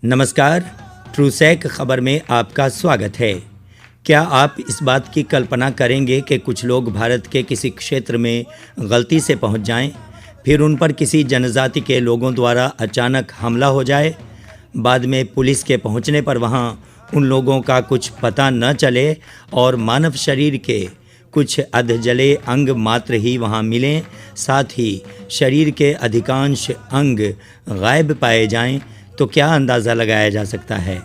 नमस्कार, ट्रूसैक खबर में आपका स्वागत है। क्या आप इस बात की कल्पना करेंगे कि कुछ लोग भारत के किसी क्षेत्र में गलती से पहुंच जाएं, फिर उन पर किसी जनजाति के लोगों द्वारा अचानक हमला हो जाए, बाद में पुलिस के पहुंचने पर वहां उन लोगों का कुछ पता न चले और मानव शरीर के कुछ अधजले अंग मात्र ही वहां मिलें, साथ ही शरीर के अधिकांश अंग गायब पाए जाएं, तो क्या अंदाज़ा लगाया जा सकता है।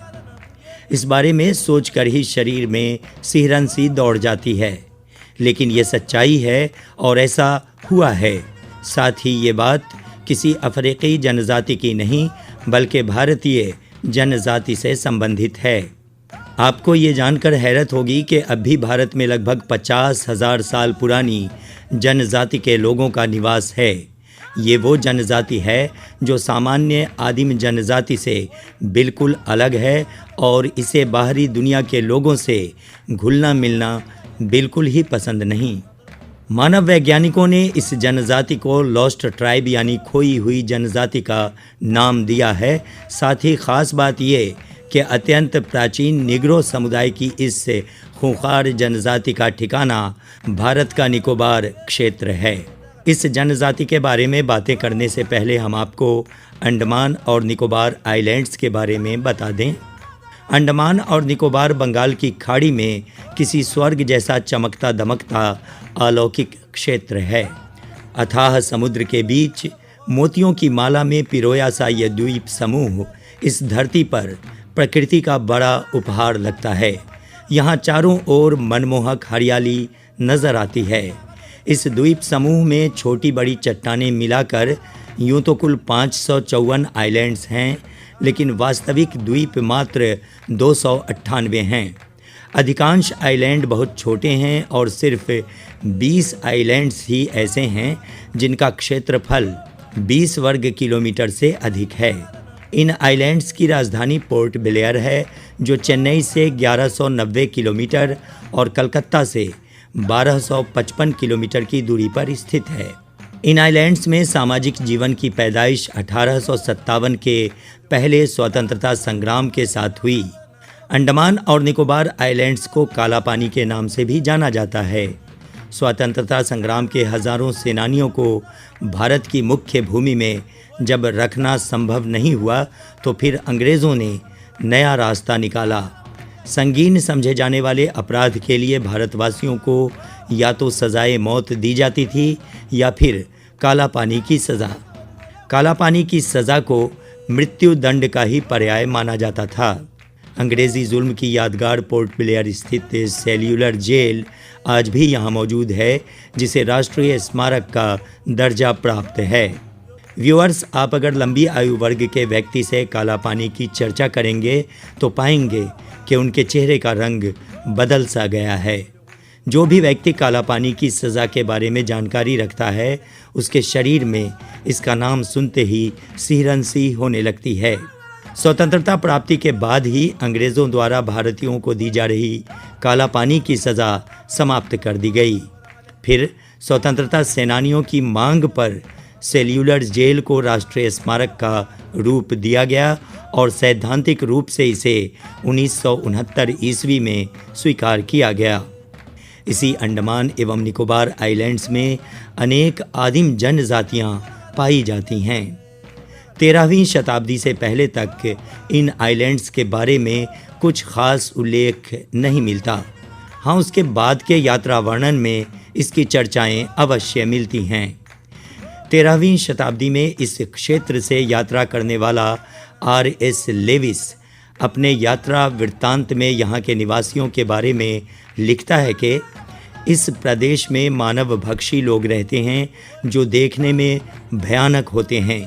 इस बारे में सोचकर ही शरीर में सिहरन सी दौड़ जाती है, लेकिन ये सच्चाई है और ऐसा हुआ है। साथ ही ये बात किसी अफ्रीकी जनजाति की नहीं बल्कि भारतीय जनजाति से संबंधित है। आपको ये जानकर हैरत होगी कि अब भी भारत में लगभग 50,000 साल पुरानी जनजाति के लोगों का निवास है। ये वो जनजाति है जो सामान्य आदिम जनजाति से बिल्कुल अलग है और इसे बाहरी दुनिया के लोगों से घुलना मिलना बिल्कुल ही पसंद नहीं। मानव वैज्ञानिकों ने इस जनजाति को लॉस्ट ट्राइब यानी खोई हुई जनजाति का नाम दिया है। साथ ही ख़ास बात ये कि अत्यंत प्राचीन निग्रो समुदाय की इस खूंखार जनजाति का ठिकाना भारत का निकोबार क्षेत्र है। इस जनजाति के बारे में बातें करने से पहले हम आपको अंडमान और निकोबार आइलैंड्स के बारे में बता दें। अंडमान और निकोबार बंगाल की खाड़ी में किसी स्वर्ग जैसा चमकता दमकता अलौकिक क्षेत्र है। अथाह समुद्र के बीच मोतियों की माला में पिरोया सा यह द्वीप समूह इस धरती पर प्रकृति का बड़ा उपहार लगता है। यहाँ चारों ओर मनमोहक हरियाली नजर आती है। इस द्वीप समूह में छोटी बड़ी चट्टानें मिलाकर यूँ तो कुल 554 आइलैंड्स हैं, लेकिन वास्तविक द्वीप मात्र 298 हैं। अधिकांश आइलैंड बहुत छोटे हैं और सिर्फ 20 आइलैंड्स ही ऐसे हैं जिनका क्षेत्रफल 20 वर्ग किलोमीटर से अधिक है। इन आइलैंड्स की राजधानी पोर्ट ब्लेयर है, जो चेन्नई से 1190 किलोमीटर और कलकत्ता से 1255 किलोमीटर की दूरी पर स्थित है। इन आइलैंड्स में सामाजिक जीवन की पैदाइश 1857 के पहले स्वतंत्रता संग्राम के साथ हुई। अंडमान और निकोबार आइलैंड्स को काला पानी के नाम से भी जाना जाता है। स्वतंत्रता संग्राम के हजारों सेनानियों को भारत की मुख्य भूमि में जब रखना संभव नहीं हुआ, तो फिर अंग्रेज़ों ने नया रास्ता निकाला। संगीन समझे जाने वाले अपराध के लिए भारतवासियों को या तो सजाए मौत दी जाती थी या फिर काला पानी की सज़ा। काला पानी की सज़ा को मृत्यु दंड का ही पर्याय माना जाता था। अंग्रेज़ी जुल्म की यादगार पोर्ट ब्लेयर स्थित सेल्यूलर जेल आज भी यहाँ मौजूद है, जिसे राष्ट्रीय स्मारक का दर्जा प्राप्त है। व्यूअर्स, आप अगर लंबी आयु वर्ग के व्यक्ति से काला पानी की चर्चा करेंगे तो पाएंगे कि उनके चेहरे का रंग बदल सा गया है। जो भी व्यक्ति काला पानी की सज़ा के बारे में जानकारी रखता है, उसके शरीर में इसका नाम सुनते ही सिहरन सी होने लगती है। स्वतंत्रता प्राप्ति के बाद ही अंग्रेज़ों द्वारा भारतीयों को दी जा रही काला पानी की सज़ा समाप्त कर दी गई। फिर स्वतंत्रता सेनानियों की मांग पर सेल्यूलर जेल को राष्ट्रीय स्मारक का रूप दिया गया और सैद्धांतिक रूप से इसे 1969 ईस्वी में स्वीकार किया गया। इसी अंडमान एवं निकोबार आइलैंड्स में अनेक आदिम जनजातियां पाई जाती हैं। 13वीं शताब्दी से पहले तक इन आइलैंड्स के बारे में कुछ खास उल्लेख नहीं मिलता। हाँ, उसके बाद के यात्रा वर्णन में इसकी चर्चाएं अवश्य मिलती हैं। 13वीं शताब्दी में इस क्षेत्र से यात्रा करने वाला R.S. लेविस अपने यात्रा वृत्तांत में यहाँ के निवासियों के बारे में लिखता है कि इस प्रदेश में मानव भक्षी लोग रहते हैं जो देखने में भयानक होते हैं।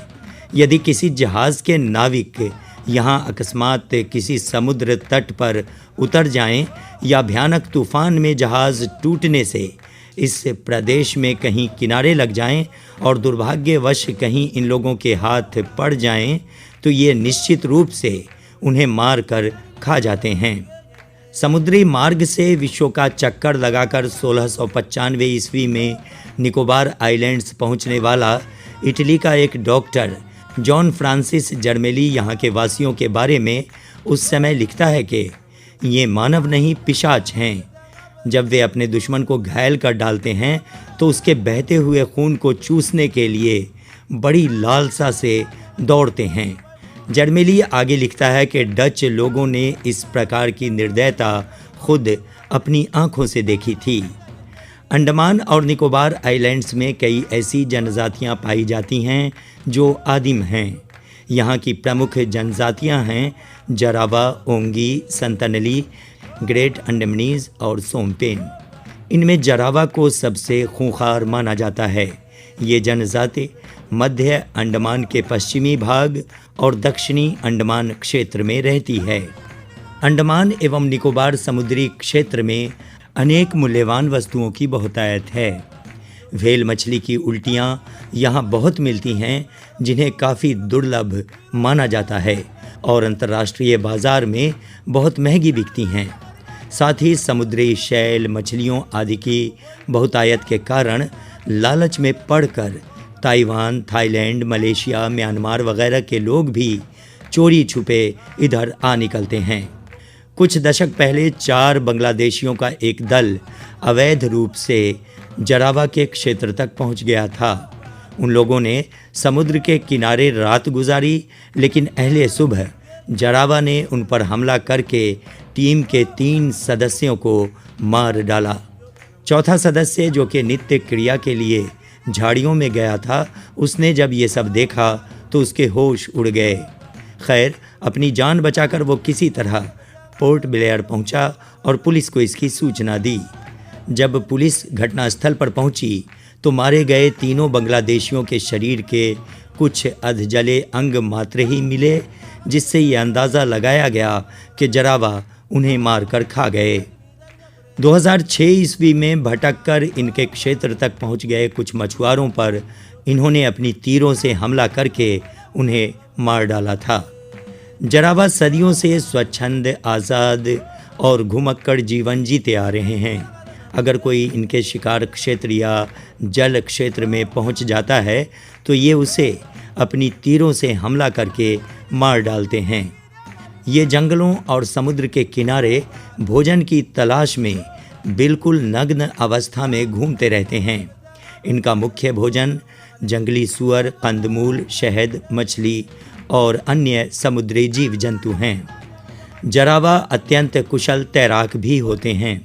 यदि किसी जहाज़ के नाविक यहाँ अकस्मात किसी समुद्र तट पर उतर जाएं या भयानक तूफान में जहाज़ टूटने से इस प्रदेश में कहीं किनारे लग जाएं और दुर्भाग्यवश कहीं इन लोगों के हाथ पड़ जाएं, तो ये निश्चित रूप से उन्हें मार कर खा जाते हैं। समुद्री मार्ग से विश्व का चक्कर लगाकर 1695 ईस्वी में निकोबार आइलैंड्स पहुंचने वाला इटली का एक डॉक्टर जॉन फ्रांसिस जर्मेली यहाँ के वासियों के बारे में उस समय लिखता है कि ये मानव नहीं पिशाच हैं। जब वे अपने दुश्मन को घायल कर डालते हैं तो उसके बहते हुए खून को चूसने के लिए बड़ी लालसा से दौड़ते हैं। जर्मेली आगे लिखता है कि डच लोगों ने इस प्रकार की निर्दयता खुद अपनी आंखों से देखी थी। अंडमान और निकोबार आइलैंड्स में कई ऐसी जनजातियां पाई जाती हैं जो आदिम हैं। यहाँ की प्रमुख जनजातियां हैं जरावा, ओंगी, संतनली, ग्रेट अंडमानीज और सोमपेन। इनमें जरावा को सबसे खूंखार माना जाता है। ये जनजाति मध्य अंडमान के पश्चिमी भाग और दक्षिणी अंडमान क्षेत्र में रहती है। अंडमान एवं निकोबार समुद्री क्षेत्र में अनेक मूल्यवान वस्तुओं की बहुतायत है। व्हेल मछली की उल्टियाँ यहाँ बहुत मिलती हैं, जिन्हें काफ़ी दुर्लभ माना जाता है और अंतर्राष्ट्रीय बाज़ार में बहुत महंगी बिकती हैं। साथ ही समुद्री शैल, मछलियों आदि की बहुतायत के कारण लालच में पड़कर ताइवान, थाईलैंड, मलेशिया, म्यांमार वगैरह के लोग भी चोरी छुपे इधर आ निकलते हैं। कुछ दशक पहले 4 बांग्लादेशियों का एक दल अवैध रूप से जरावा के क्षेत्र तक पहुंच गया था। उन लोगों ने समुद्र के किनारे रात गुजारी, लेकिन अहले सुबह जरावा ने उन पर हमला करके टीम के 3 सदस्यों को मार डाला। चौथा सदस्य, जो कि नित्य क्रिया के लिए झाड़ियों में गया था, उसने जब ये सब देखा तो उसके होश उड़ गए। खैर, अपनी जान बचाकर वो किसी तरह पोर्ट ब्लेयर पहुंचा और पुलिस को इसकी सूचना दी। जब पुलिस घटनास्थल पर पहुंची तो मारे गए तीनों बांग्लादेशियों के शरीर के कुछ अधजले अंग मात्र ही मिले, जिससे ये अंदाज़ा लगाया गया कि जरावा उन्हें मारकर खा गए। 2006 ईस्वी में भटक कर इनके क्षेत्र तक पहुंच गए कुछ मछुआरों पर इन्होंने अपनी तीरों से हमला करके उन्हें मार डाला था। जरावा सदियों से स्वच्छंद, आज़ाद और घुमक्कड़ जीवन जीते आ रहे हैं। अगर कोई इनके शिकार क्षेत्र या जल क्षेत्र में पहुंच जाता है तो ये उसे अपनी तीरों से हमला करके मार डालते हैं। ये जंगलों और समुद्र के किनारे भोजन की तलाश में बिल्कुल नग्न अवस्था में घूमते रहते हैं। इनका मुख्य भोजन जंगली सूअर, कंदमूल, शहद, मछली और अन्य समुद्री जीव जंतु हैं। जरावा अत्यंत कुशल तैराक भी होते हैं।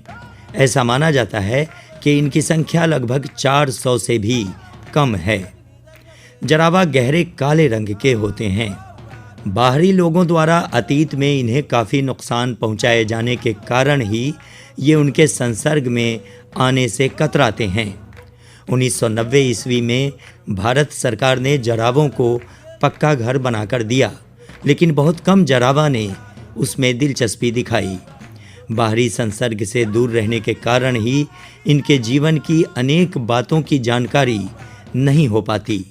ऐसा माना जाता है कि इनकी संख्या लगभग 400 से भी कम है। जरावा गहरे काले रंग के होते हैं। बाहरी लोगों द्वारा अतीत में इन्हें काफ़ी नुकसान पहुंचाए जाने के कारण ही ये उनके संसर्ग में आने से कतराते हैं। 1990 ईस्वी में भारत सरकार ने जरावों को पक्का घर बनाकर दिया, लेकिन बहुत कम जरावा ने उसमें दिलचस्पी दिखाई। बाहरी संसर्ग से दूर रहने के कारण ही इनके जीवन की अनेक बातों की जानकारी नहीं हो पाती।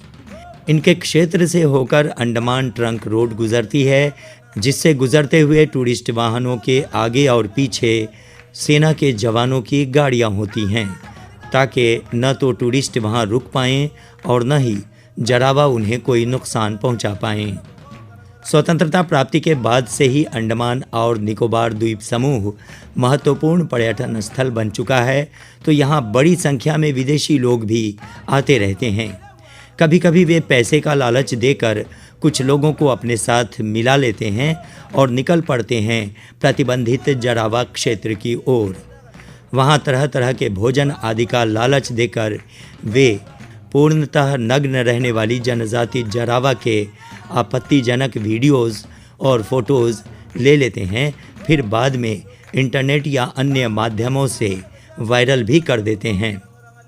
इनके क्षेत्र से होकर अंडमान ट्रंक रोड गुजरती है, जिससे गुजरते हुए टूरिस्ट वाहनों के आगे और पीछे सेना के जवानों की गाड़ियां होती हैं, ताकि न तो टूरिस्ट वहां रुक पाएं और न ही जरावा उन्हें कोई नुकसान पहुंचा पाएं। स्वतंत्रता प्राप्ति के बाद से ही अंडमान और निकोबार द्वीप समूह महत्वपूर्ण पर्यटन स्थल बन चुका है, तो यहाँ बड़ी संख्या में विदेशी लोग भी आते रहते हैं। कभी कभी वे पैसे का लालच देकर कुछ लोगों को अपने साथ मिला लेते हैं और निकल पड़ते हैं प्रतिबंधित जरावा क्षेत्र की ओर। वहाँ तरह तरह के भोजन आदि का लालच देकर वे पूर्णतः नग्न रहने वाली जनजाति जरावा के आपत्तिजनक वीडियोस और फोटोज़ ले लेते हैं, फिर बाद में इंटरनेट या अन्य माध्यमों से वायरल भी कर देते हैं।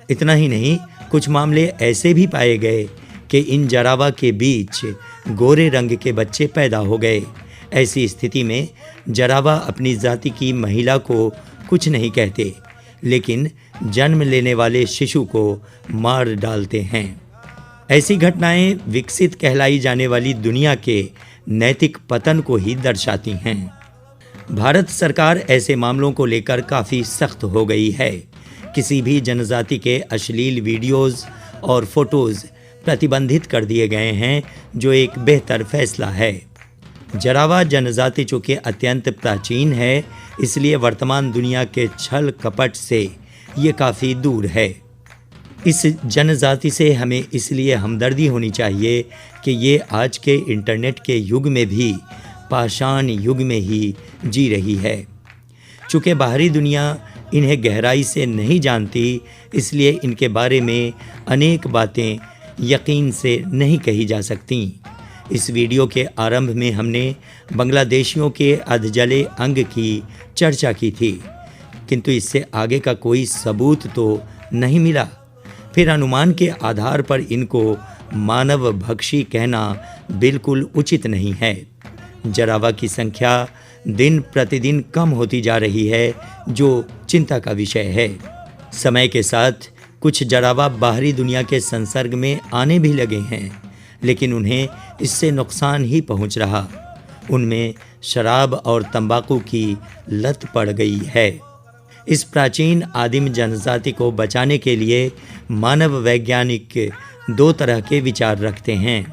इतना ही नहीं, कुछ मामले ऐसे भी पाए गए कि इन जरावा के बीच गोरे रंग के बच्चे पैदा हो गए। ऐसी स्थिति में जरावा अपनी जाति की महिला को कुछ नहीं कहते, लेकिन जन्म लेने वाले शिशु को मार डालते हैं। ऐसी घटनाएं विकसित कहलाई जाने वाली दुनिया के नैतिक पतन को ही दर्शाती हैं। भारत सरकार ऐसे मामलों को लेकर काफ़ी सख्त हो गई है। किसी भी जनजाति के अश्लील वीडियोस और फोटोज़ प्रतिबंधित कर दिए गए हैं, जो एक बेहतर फैसला है। जरावा जनजाति चूँकि अत्यंत प्राचीन है, इसलिए वर्तमान दुनिया के छल कपट से ये काफ़ी दूर है। इस जनजाति से हमें इसलिए हमदर्दी होनी चाहिए कि ये आज के इंटरनेट के युग में भी पाषाण युग में ही जी रही है। चूँकि बाहरी दुनिया इन्हें गहराई से नहीं जानती, इसलिए इनके बारे में अनेक बातें यकीन से नहीं कही जा सकती। इस वीडियो के आरंभ में हमने बांग्लादेशियों के अधजले अंग की चर्चा की थी, किंतु इससे आगे का कोई सबूत तो नहीं मिला। फिर अनुमान के आधार पर इनको मानव भक्षी कहना बिल्कुल उचित नहीं है। जरावा की संख्या दिन प्रतिदिन कम होती जा रही है, जो चिंता का विषय है। समय के साथ कुछ जरावा बाहरी दुनिया के संसर्ग में आने भी लगे हैं, लेकिन उन्हें इससे नुकसान ही पहुंच रहा। उनमें शराब और तंबाकू की लत पड़ गई है। इस प्राचीन आदिम जनजाति को बचाने के लिए मानव वैज्ञानिक दो तरह के विचार रखते हैं।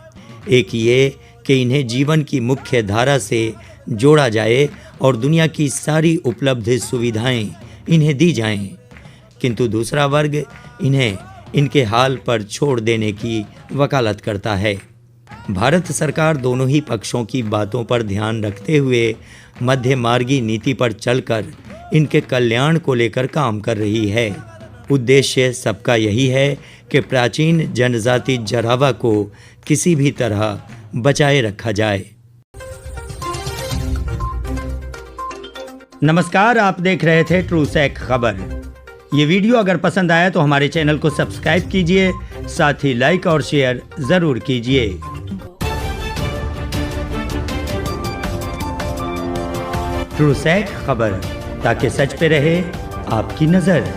एक ये कि इन्हें जीवन की मुख्य धारा से जोड़ा जाए और दुनिया की सारी उपलब्ध सुविधाएं इन्हें दी जाएं, किंतु दूसरा वर्ग इन्हें इनके हाल पर छोड़ देने की वकालत करता है। भारत सरकार दोनों ही पक्षों की बातों पर ध्यान रखते हुए मध्य मार्गी नीति पर चलकर इनके कल्याण को लेकर काम कर रही है। उद्देश्य सबका यही है कि प्राचीन जनजाति जरावा को किसी भी तरह बचाए रखा जाए। नमस्कार, आप देख रहे थे ट्रूसैक खबर। ये वीडियो अगर पसंद आया तो हमारे चैनल को सब्सक्राइब कीजिए, साथ ही लाइक और शेयर जरूर कीजिए। ट्रूसैक खबर, ताकि सच पे रहे आपकी नजर।